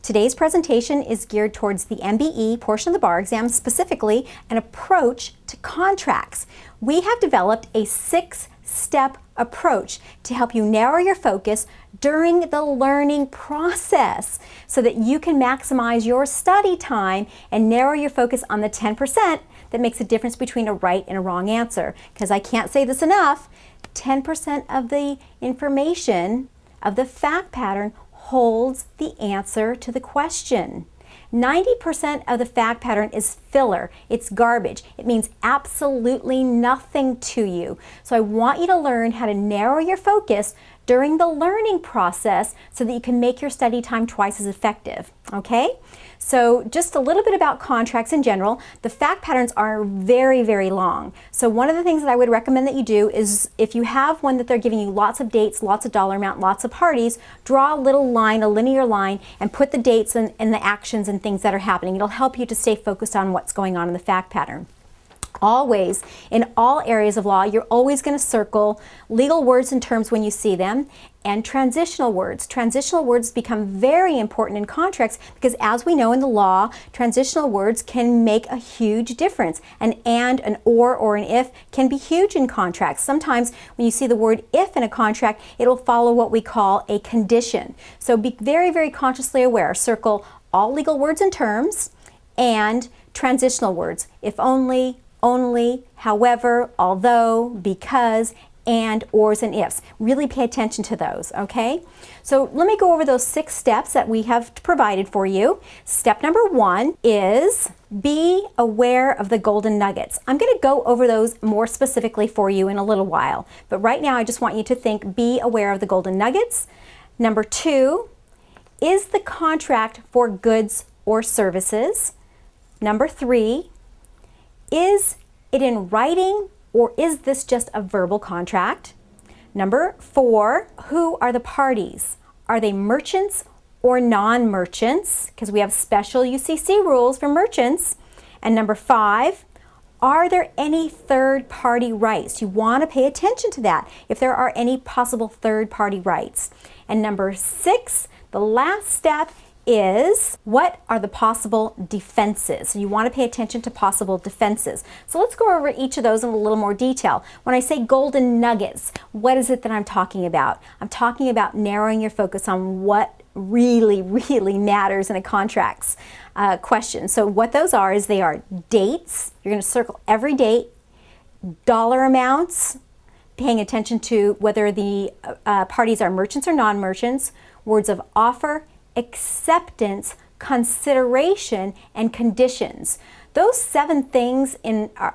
Today's presentation is geared towards the MBE portion of the bar exam, specifically an approach to contracts. We have developed a 6-step approach to help you narrow your focus during the learning process so that you can maximize your study time and narrow your focus on the 10% that makes a difference between a right and a wrong answer. Because I can't say this enough, 10% of the information of the fact pattern holds the answer to the question. 90% of the fact pattern is filler. It's garbage. It means absolutely nothing to you. So I want you to learn how to narrow your focus during the learning process so that you can make your study time twice as effective, okay? So just a little bit about contracts in general. The fact patterns are very, very long. So one of the things that I would recommend that you do is if you have one that they're giving you lots of dates, lots of dollar amount, lots of parties, draw a little line, a linear line, and put the dates and the actions and things that are happening. It'll help you to stay focused on what's going on in the fact pattern. Always, in all areas of law, you're always going to circle legal words and terms when you see them, and transitional words. Transitional words become very important in contracts because, as we know in the law, transitional words can make a huge difference. An and, an or an if can be huge in contracts. Sometimes when you see the word if in a contract, it'll follow what we call a condition. So be very, very consciously aware. Circle all legal words and terms and transitional words. If only, however, although, because, and, ors, and ifs. Really pay attention to those, okay? So let me go over those 6 steps that we have provided for you. Step number 1 is be aware of the golden nuggets. I'm going to go over those more specifically for you in a little while, but right now I just want you to think, be aware of the golden nuggets. Number 2, is the contract for goods or services? Number 3, is it in writing or is this just a verbal contract? Number 4, who are the parties? Are they merchants or non-merchants? Because we have special UCC rules for merchants. And number 5, are there any third-party rights? You want to pay attention to that, if there are any possible third-party rights. And number 6, the last step, is what are the possible defenses? So you want to pay attention to possible defenses. So let's go over each of those in a little more detail. When I say golden nuggets, what is it that I'm talking about? I'm talking about narrowing your focus on what really, really matters in a contracts question. So what those are is they are dates. You're going to circle every date, dollar amounts, paying attention to whether the parties are merchants or non-merchants, words of offer, acceptance, consideration, and conditions. Those 7 things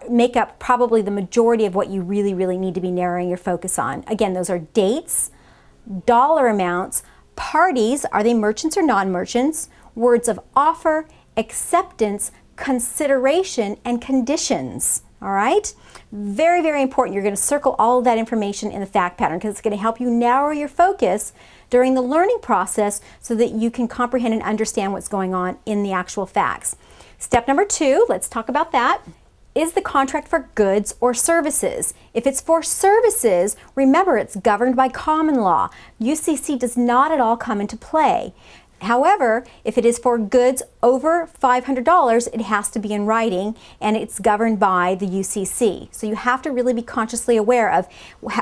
make up probably the majority of what you really, really need to be narrowing your focus on. Again, those are dates, dollar amounts, parties, are they merchants or non-merchants, words of offer, acceptance, consideration, and conditions. All right? Very, very important. You're going to circle all of that information in the fact pattern because it's going to help you narrow your focus during the learning process so that you can comprehend and understand what's going on in the actual facts. Step number 2, let's talk about that. Is the contract for goods or services? If it's for services, remember it's governed by common law. UCC does not at all come into play. However, if it is for goods over $500, it has to be in writing and it's governed by the UCC. So you have to really be consciously aware of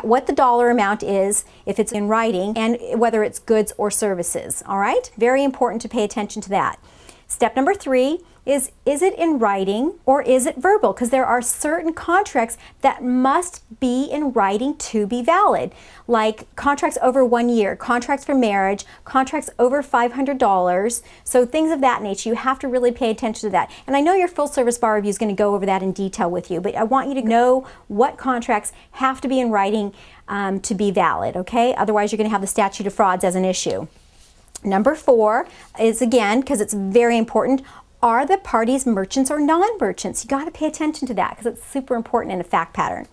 what the dollar amount is if it's in writing and whether it's goods or services. All right? Very important to pay attention to that. Step number 3 is it in writing or is it verbal? Because there are certain contracts that must be in writing to be valid, like contracts over 1 year, contracts for marriage, contracts over $500, so things of that nature. You have to really pay attention to that. And I know your full service bar review is going to go over that in detail with you, but I want you to know what contracts have to be in writing to be valid, okay? Otherwise you're going to have the statute of frauds as an issue. Number 4 is, again, because it's very important, are the parties merchants or non-merchants? You got to pay attention to that because it's super important in a fact pattern.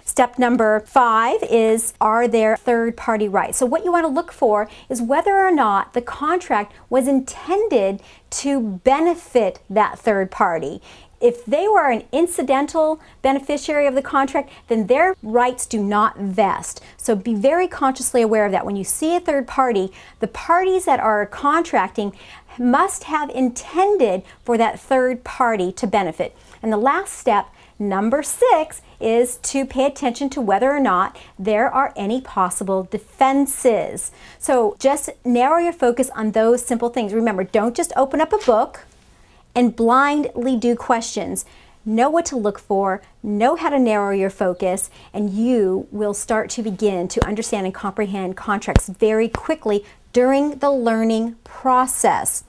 Step number 5 is, are there third-party rights? So what you want to look for is whether or not the contract was intended to benefit that third party. If they were an incidental beneficiary of the contract, then their rights do not vest. So be very consciously aware of that. When you see a third party, the parties that are contracting must have intended for that third party to benefit. And the last step, number 6, is to pay attention to whether or not there are any possible defenses. So just narrow your focus on those simple things. Remember, don't just open up a book and blindly do questions. Know what to look for, know how to narrow your focus, and you will start to begin to understand and comprehend contracts very quickly during the learning process.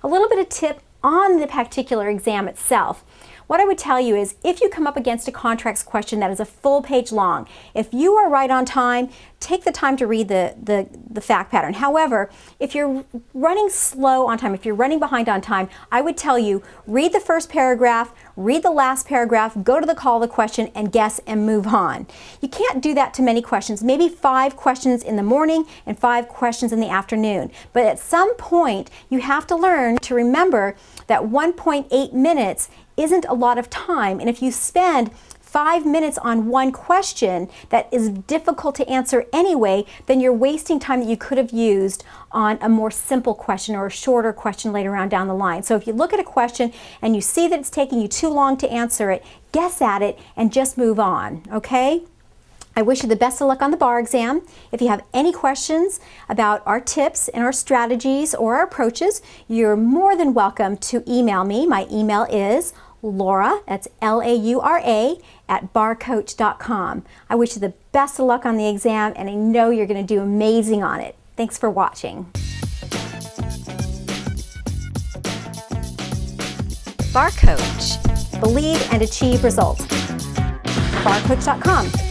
A little bit of tip on the particular exam itself. What I would tell you is if you come up against a contracts question that is a full page long, if you are right on time, take the time to read the fact pattern. However, if you're running slow on time, if you're running behind on time, I would tell you read the first paragraph, read the last paragraph, go to the call of the question and guess and move on. You can't do that to many questions, maybe 5 questions in the morning and 5 questions in the afternoon. But at some point, you have to learn to remember that 1.8 minutes isn't a lot of time, and if you spend 5 minutes on one question that is difficult to answer anyway, then you're wasting time that you could have used on a more simple question or a shorter question later on down the line. So if you look at a question and you see that it's taking you too long to answer it, guess at it and just move on, okay? I wish you the best of luck on the bar exam. If you have any questions about our tips and our strategies or our approaches, you're more than welcome to email me. My email is Laura, that's Laura, @barcoach.com. I wish you the best of luck on the exam, and I know you're going to do amazing on it. Thanks for watching. Bar Coach. Believe and achieve results. barcoach.com.